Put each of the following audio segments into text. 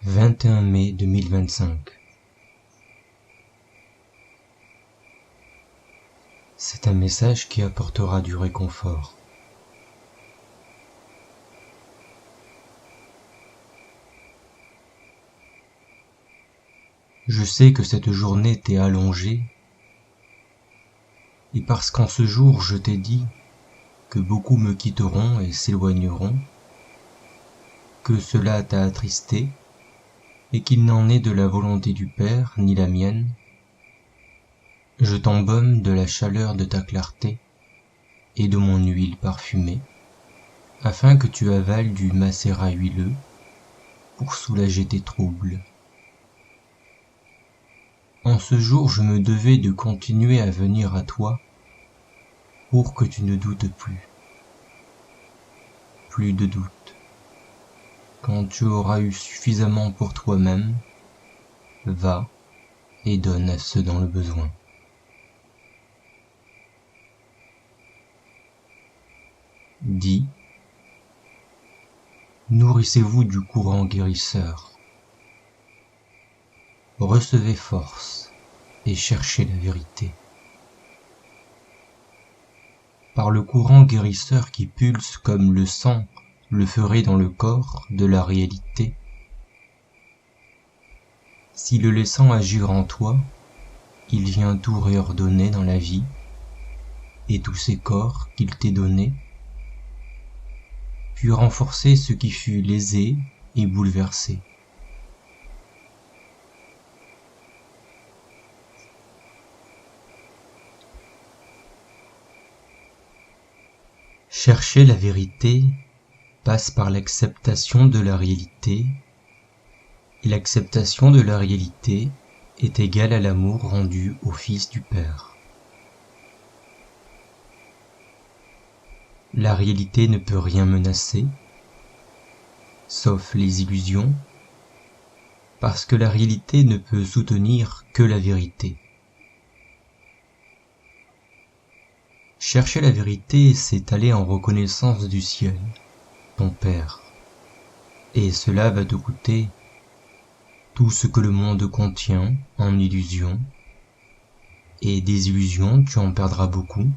21 mai 2025. C'est un message qui apportera du réconfort. Je sais que cette journée t'est allongée, et parce qu'en ce jour je t'ai dit que beaucoup me quitteront et s'éloigneront, que cela t'a attristé, et qu'il n'en est de la volonté du Père ni la mienne, je t'embaume de la chaleur de ta clarté et de mon huile parfumée, afin que tu avales du macérat huileux pour soulager tes troubles. En ce jour, je me devais de continuer à venir à toi pour que tu ne doutes plus. Plus de doute. Quand tu auras eu suffisamment pour toi-même, va et donne à ceux dans le besoin. Dis, nourrissez-vous du courant guérisseur. Recevez force et cherchez la vérité. Par le courant guérisseur qui pulse comme le sang le ferait dans le corps de la réalité, si le laissant agir en toi, il vient tout réordonner dans la vie et tous ces corps qu'il t'ait donnés, puis renforcer ce qui fut lésé et bouleversé. Chercher la vérité passe par l'acceptation de la réalité, et l'acceptation de la réalité est égale à l'amour rendu au Fils du Père. La réalité ne peut rien menacer, sauf les illusions, parce que la réalité ne peut soutenir que la vérité. Chercher la vérité, c'est aller en reconnaissance du ciel, ton Père, et cela va te coûter tout ce que le monde contient en illusions, et des illusions tu en perdras beaucoup,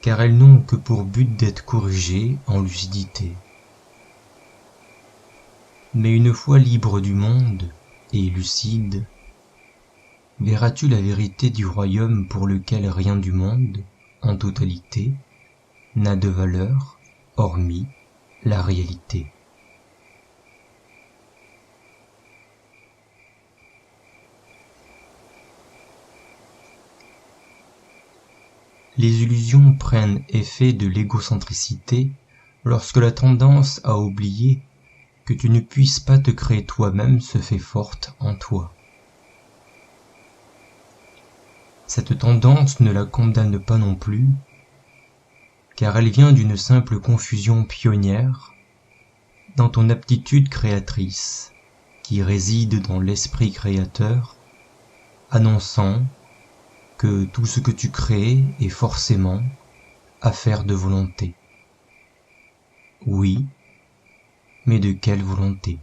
car elles n'ont que pour but d'être corrigées en lucidité. Mais une fois libre du monde et lucide, verras-tu la vérité du royaume pour lequel rien du monde, en totalité, n'a de valeur, hormis la réalité. Les illusions prennent effet de l'égocentricité lorsque la tendance à oublier que tu ne puisses pas te créer toi-même se fait forte en toi. Cette tendance ne la condamne pas non plus, car elle vient d'une simple confusion pionnière dans ton aptitude créatrice qui réside dans l'esprit créateur, annonçant que tout ce que tu crées est forcément affaire de volonté. Oui, mais de quelle volonté ?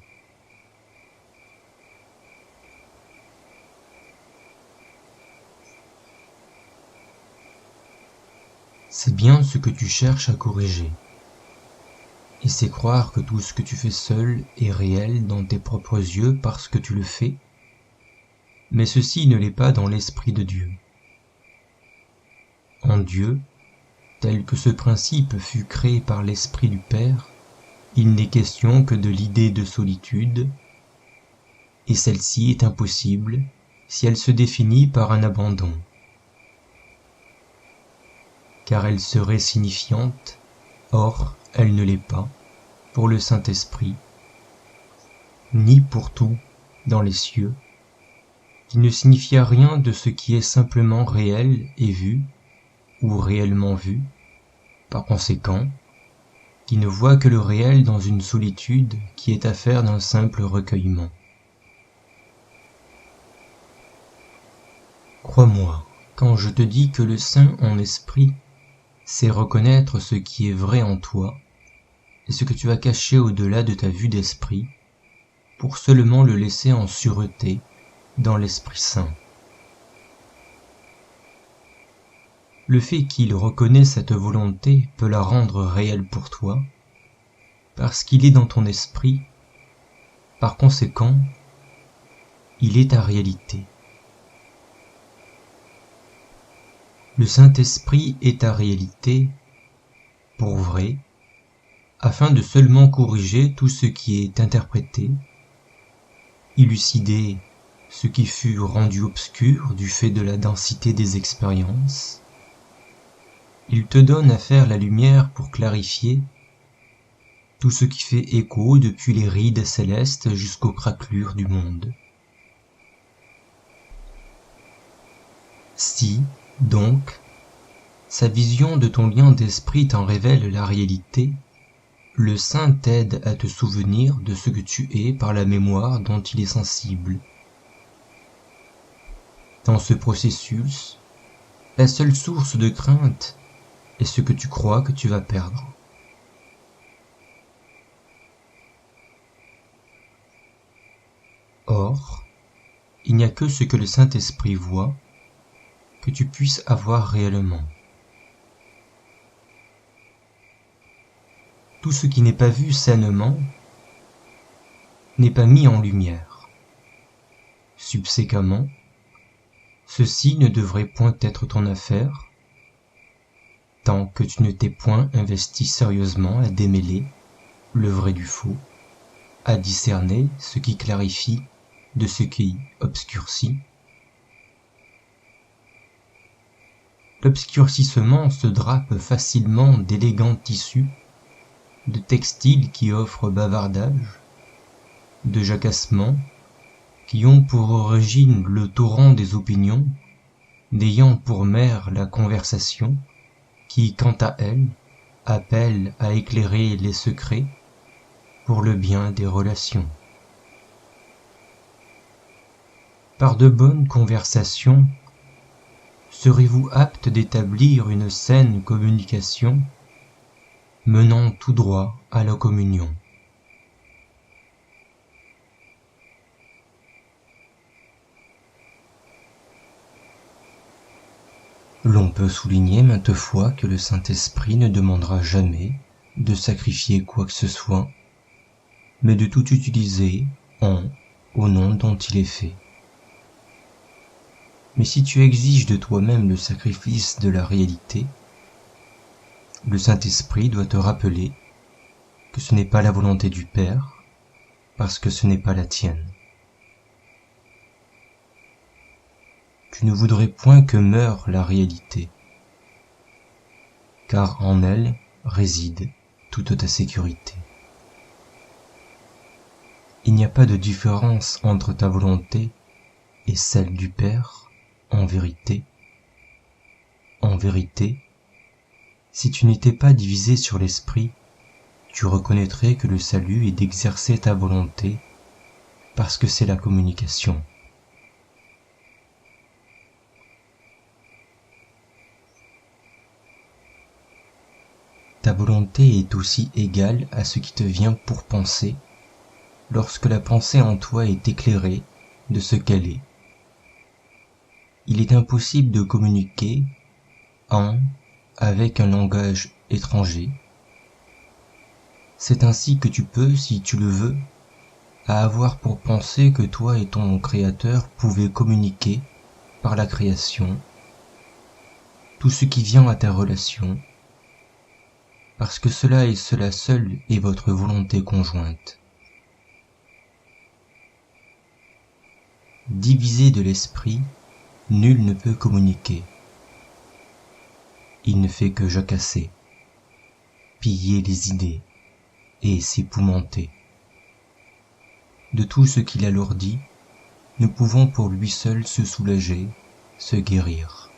C'est bien ce que tu cherches à corriger. Et c'est croire que tout ce que tu fais seul est réel dans tes propres yeux parce que tu le fais, mais ceci ne l'est pas dans l'esprit de Dieu. En Dieu, tel que ce principe fut créé par l'Esprit du Père, il n'est question que de l'idée de solitude, et celle-ci est impossible si elle se définit par un abandon. Car elle serait signifiante, or elle ne l'est pas, pour le Saint-Esprit, ni pour tout dans les cieux, qui ne signifia rien de ce qui est simplement réel et vu, ou réellement vu, par conséquent, qui ne voit que le réel dans une solitude qui est affaire d'un simple recueillement. Crois-moi, quand je te dis que le Saint en esprit c'est reconnaître ce qui est vrai en toi et ce que tu as caché au-delà de ta vue d'esprit, pour seulement le laisser en sûreté dans l'Esprit Saint. Le fait qu'il reconnaît cette volonté peut la rendre réelle pour toi, parce qu'il est dans ton esprit, par conséquent, il est ta réalité. Le Saint-Esprit est ta réalité, pour vrai, afin de seulement corriger tout ce qui est interprété, élucider ce qui fut rendu obscur du fait de la densité des expériences. Il te donne à faire la lumière pour clarifier tout ce qui fait écho depuis les rides célestes jusqu'aux craquelures du monde. Si, donc, sa vision de ton lien d'esprit t'en révèle la réalité, le Saint t'aide à te souvenir de ce que tu es par la mémoire dont il est sensible. Dans ce processus, la seule source de crainte est ce que tu crois que tu vas perdre. Or, il n'y a que ce que le Saint-Esprit voit que tu puisses avoir réellement. Tout ce qui n'est pas vu sainement n'est pas mis en lumière. Subséquemment, ceci ne devrait point être ton affaire, tant que tu ne t'es point investi sérieusement à démêler le vrai du faux, à discerner ce qui clarifie de ce qui obscurcit. L'obscurcissement se drape facilement d'élégants tissus, de textiles qui offrent bavardage, de jacassements qui ont pour origine le torrent des opinions, n'ayant pour mère la conversation, qui, quant à elle, appelle à éclairer les secrets pour le bien des relations. Par de bonnes conversations, serez-vous apte d'établir une saine communication menant tout droit à la communion? L'on peut souligner maintes fois que le Saint-Esprit ne demandera jamais de sacrifier quoi que ce soit, mais de tout utiliser au nom dont il est fait. Mais si tu exiges de toi-même le sacrifice de la réalité, le Saint-Esprit doit te rappeler que ce n'est pas la volonté du Père, parce que ce n'est pas la tienne. Tu ne voudrais point que meure la réalité, car en elle réside toute ta sécurité. Il n'y a pas de différence entre ta volonté et celle du Père, en vérité. En vérité, si tu n'étais pas divisé sur l'esprit, tu reconnaîtrais que le salut est d'exercer ta volonté, parce que c'est la communication. Ta volonté est aussi égale à ce qui te vient pour penser, lorsque la pensée en toi est éclairée de ce qu'elle est. Il est impossible de communiquer avec un langage étranger. C'est ainsi que tu peux, si tu le veux, à avoir pour penser que toi et ton Créateur pouvaient communiquer par la création tout ce qui vient à ta relation, parce que cela et cela seul est votre volonté conjointe. Divisé de l'esprit, nul ne peut communiquer. Il ne fait que jacasser, piller les idées et s'époumenter. De tout ce qu'il alourdit, nous pouvons pour lui seul se soulager, se guérir.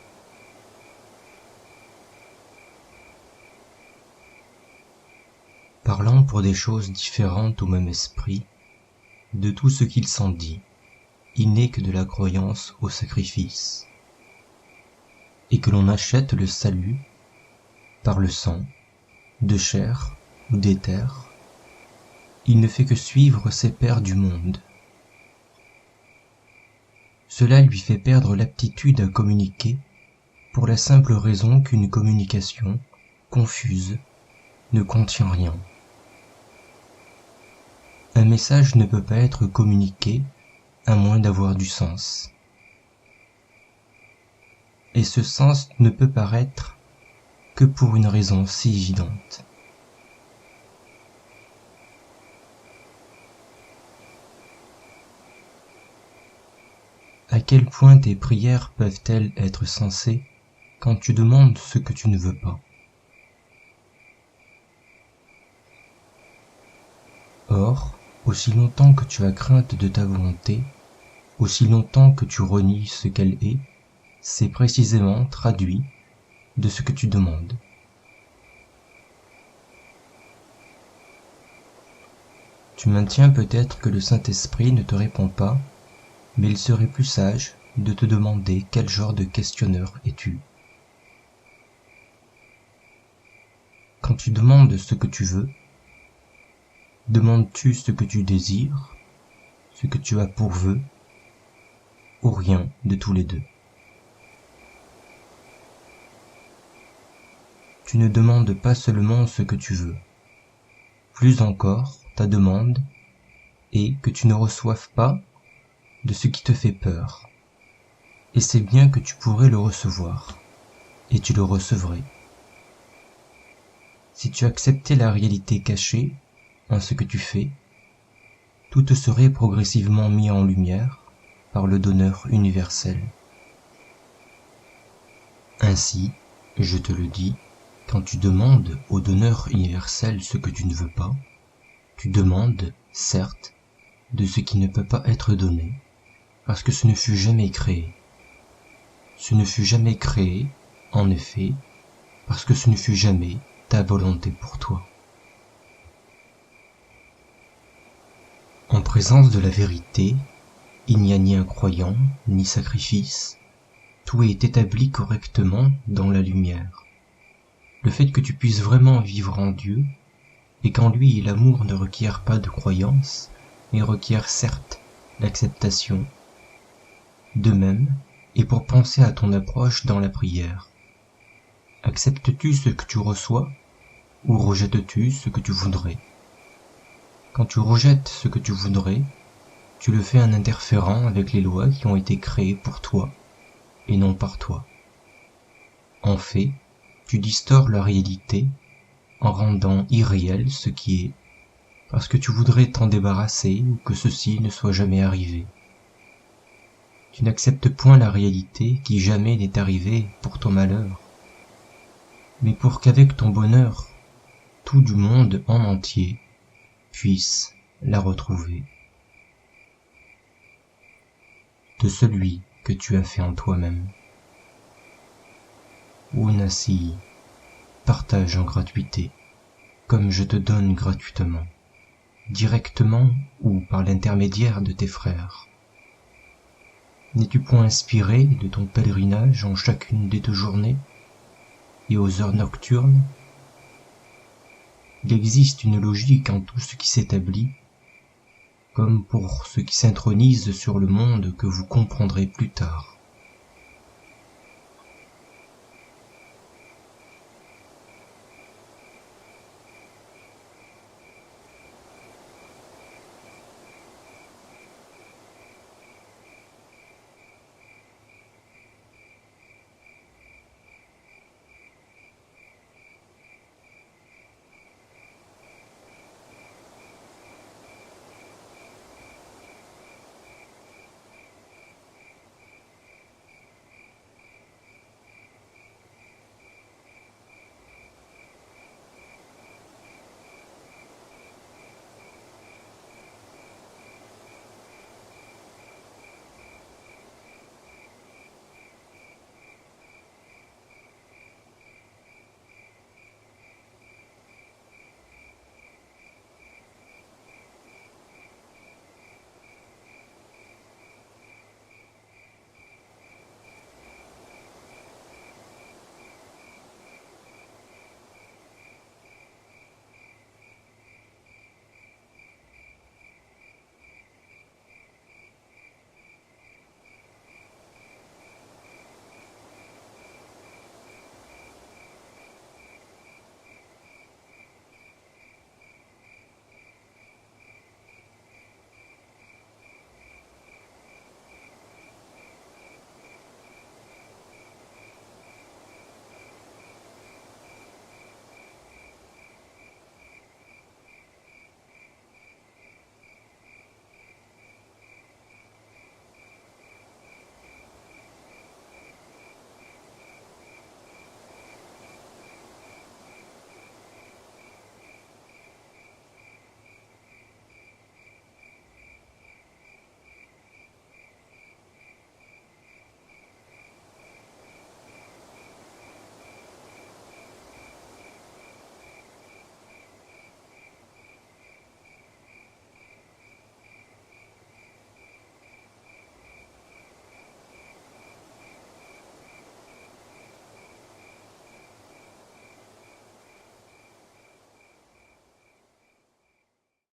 Parlant pour des choses différentes au même esprit, de tout ce qu'il s'en dit, il n'est que de la croyance au sacrifice, et que l'on achète le salut par le sang, de chair ou d'éther, il ne fait que suivre ses pairs du monde. Cela lui fait perdre l'aptitude à communiquer pour la simple raison qu'une communication, confuse, ne contient rien. Un message ne peut pas être communiqué à moins d'avoir du sens. Et ce sens ne peut paraître que pour une raison si évidente. À quel point tes prières peuvent-elles être sensées quand tu demandes ce que tu ne veux pas? Or, aussi longtemps que tu as crainte de ta volonté, aussi longtemps que tu renies ce qu'elle est, c'est précisément traduit de ce que tu demandes. Tu maintiens peut-être que le Saint-Esprit ne te répond pas, mais il serait plus sage de te demander quel genre de questionneur es-tu. Quand tu demandes ce que tu veux, demandes-tu ce que tu désires, ce que tu as pour vœu, ou rien de tous les deux? Tu ne demandes pas seulement ce que tu veux. Plus encore, ta demande est que tu ne reçoives pas de ce qui te fait peur. Et c'est bien que tu pourrais le recevoir, et tu le recevrais. Si tu acceptais la réalité cachée en ce que tu fais, tout te serait progressivement mis en lumière par le donneur universel. Ainsi, je te le dis, quand tu demandes au donneur universel ce que tu ne veux pas, tu demandes, certes, de ce qui ne peut pas être donné, parce que ce ne fut jamais créé. Ce ne fut jamais créé, en effet, parce que ce ne fut jamais ta volonté pour toi. En présence de la vérité, il n'y a ni incroyant, ni sacrifice, tout est établi correctement dans la lumière. Le fait que tu puisses vraiment vivre en Dieu, et qu'en lui l'amour ne requiert pas de croyance, mais requiert certes l'acceptation. De même, et pour penser à ton approche dans la prière. Acceptes-tu ce que tu reçois, ou rejettes-tu ce que tu voudrais? Quand tu rejettes ce que tu voudrais, tu le fais en interférant avec les lois qui ont été créées pour toi, et non par toi. En fait, tu distors la réalité en rendant irréel ce qui est, parce que tu voudrais t'en débarrasser ou que ceci ne soit jamais arrivé. Tu n'acceptes point la réalité qui jamais n'est arrivée pour ton malheur, mais pour qu'avec ton bonheur, tout du monde en entier puisse la retrouver. De celui que tu as fait en toi-même. Unasi, partage en gratuité, comme je te donne gratuitement, directement ou par l'intermédiaire de tes frères. N'es-tu point inspiré de ton pèlerinage en chacune des 2 journées et aux heures nocturnes? Il existe une logique en tout ce qui s'établit, comme pour ce qui s'intronise sur le monde que vous comprendrez plus tard.